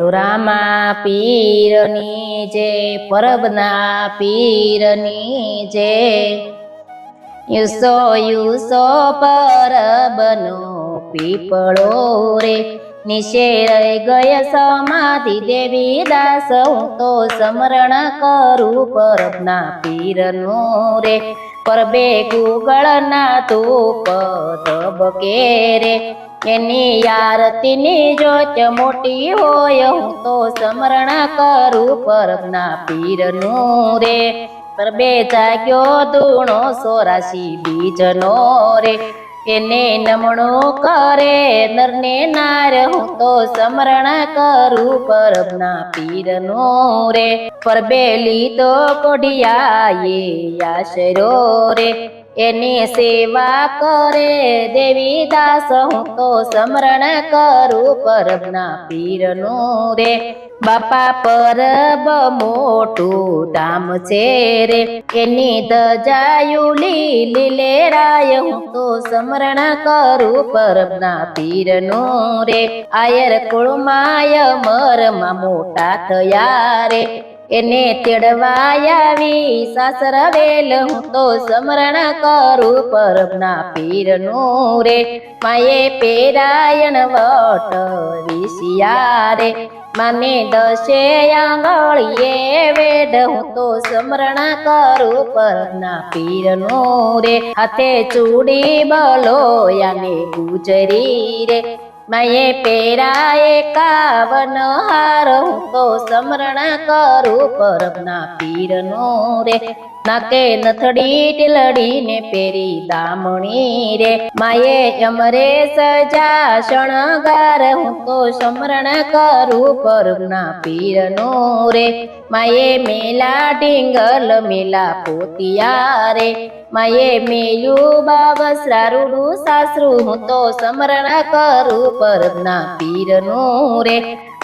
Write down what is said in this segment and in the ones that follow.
રામા પીરની જે પરબના પીરની જે યુસો યુસો પરબનો પીપળો રે નિશે રહી ગય સમાધિ દેવી દાસ હું તો સ્મરણ કરું પરબના પીરનું રે પરબે ગુગળના ધૂપ ધબકે રે એની આરતીની જોત મોટી હોય હું તો સ્મરણ કરું પરબના પીરનું રે પરબે જાગ્યો ધૂણો 84 બીજનો રે એને નમણો કરે નરને નાર હું તો સ્મરણ કરું પરબના પીરનું રે પરબે લીધો કોઢિયાએ આશરો રે એની સેવા કરે દેવી દાસ હું તો સ્મરણ કરું પરબના પીરનું રે બાપા પરબ મોટું ધામ છે રે એની દજાયું લીલે રાય હું તો સ્મરણ કરું પરબના પીરનું રે આયર કુળમાય મરમાં મોટા થયા રે એને તેડવાયાવી સાસર વેલ હું તો સ્મરણ કરું પરબના પીરનું રે માયે પેરાયણ વટ વિશિયા રે મને દશે આંગળીએ વેડ હું તો સ્મરણ કરું પરબના પીરનું રે હાથે ચૂડી બલોયાને ગુજરી રે માયે પેરાએ 51 હાર હું તો સ્મરણ કરું પરબના પીરનું રે નાકે નથડી ટીલડીને પેરી દામણી રે માયે અમરે સજા શણગાર હું તો સ્મરણ કરું પરબના પીરનું રે માયે મેલા ઢીંગલ મેલા પોતિયા રે માયે મેયું બાબસરા રૂડું સાસરું હું તો સ્મરણ કરું પરબના પીરનું રે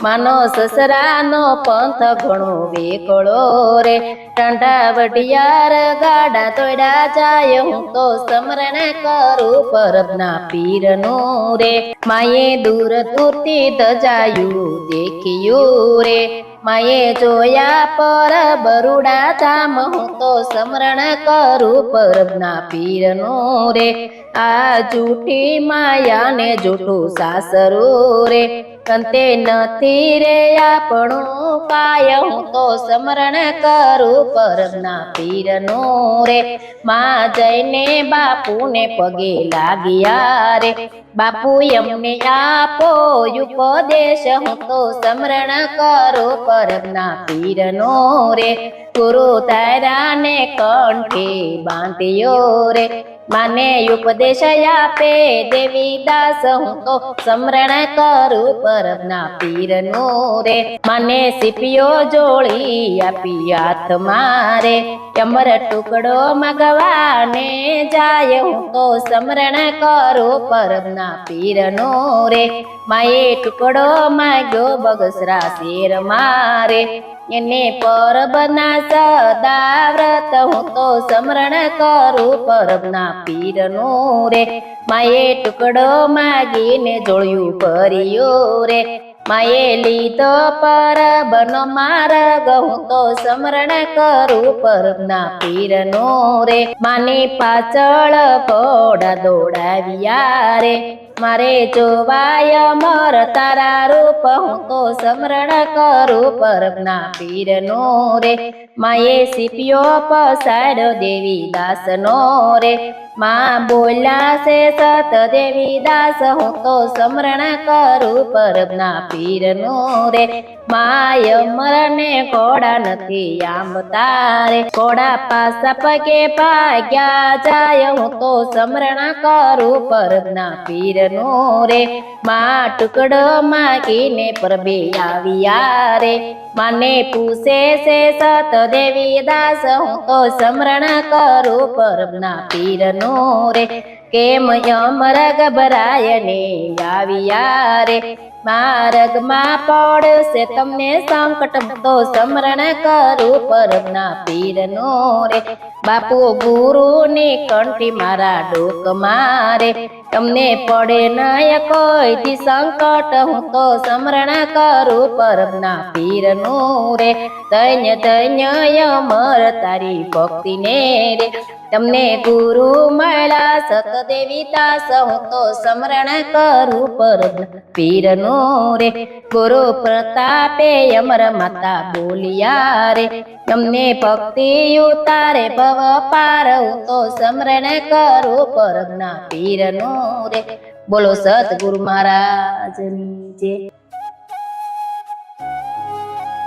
માનો સસરાનો પંથ ઘણો વેકળો રે ટાંડા વઢિયાર ગાડા તોડા જાય હું તો સ્મરણ કરું પરબના પીરનું રે માયે દૂર દૂરથી દજાયું દેખ્યું રે માયે જોયા પરબ રૂડા ધામ હું તો સ્મરણ કરું પરબના પીરનું રે આ જૂઠી માયાને જૂઠું સાસરું રે કંતે નથી રે આપણું કાય હું તો સ્મરણ કરું પરબના પીરનું રે માં જઈને બાપુને પગે લાગ્યા રે બાપુ એમને આપો ઉપદેશ હું તો સ્મરણ કરું પરબના પીરનું રે ગુરુ તારાને કંઠે બાંધ્યો રે માને ઉપદેશ આપે દેવી દાસ હું તો સ્મરણ કરું પરબના પીરનું રે માને સીપીઓ જોડી આપી હાથ મારે અમર ટુકડો મગવાને જાય હું તો સ્મરણ કરું પરબના પીરનું રે માયે ટુકડો માગ્યો બગસરા શેર મારે એને પરબના સદા વ્રત હું તો સ્મરણ કરું પરબના પીરનું રે માયે ટુકડો માગીને જોડ્યું ભર્યું રે માયે લીધો પરબનો માર્ગ હું તો સ્મરણ કરું પરબના પીરનું રે માની પાછળ ઘોડા દોડાવ્યા રે મારે જોવાય અમર તારા રૂપ હું તો સ્મરણ કરું પરબના પીરનું રે માયે સીપ્યો પસાડ્યો દેવી દાસનો રે માં બોલ્યા છે સત દેવી દાસ હું તો સ્મરણ કરું પરબના પીરનું રે માય અમરને ઘોડા નથી આંબતા રે ઘોડા પાસા પગે ભાગ્યા જાય હું તો સ્મરણ કરું પરબના પીરનું રે માં ટુકડો માગીને પરબે આવ્યા રે માને પૂછે છે સત દેવી દાસ હું તો સ્મરણ કરું પરબના પીરનું રે કેમ અમર ગભરાય ને આવ્યા રે માર્ગમાં પડશે તમને સંકટ તો સ્મરણ કરું પરબના પીરનું રે બાપુ ગુરુની કંઠી મારા ડોક મારે તમને પડે નય કોઈથી સંકટ હું તો સ્મરણ કરું પરમના પીરનું રે ધન્ય ધન્ય અમર તારી ભક્તિને રે તમને ગુરુ મળ્યા સતદેવી દાસ હું તો સ્મરણ કરું પરમના પીરનું રે ગુરુ પ્રતાપે અમર માતા બોલિયા રે તમને ભક્તિ ઉતારે ભવ પાર હું તો સ્મરણ કરું પરમના પીરનું રે બોલો સતગુરુ મહારાજની જય।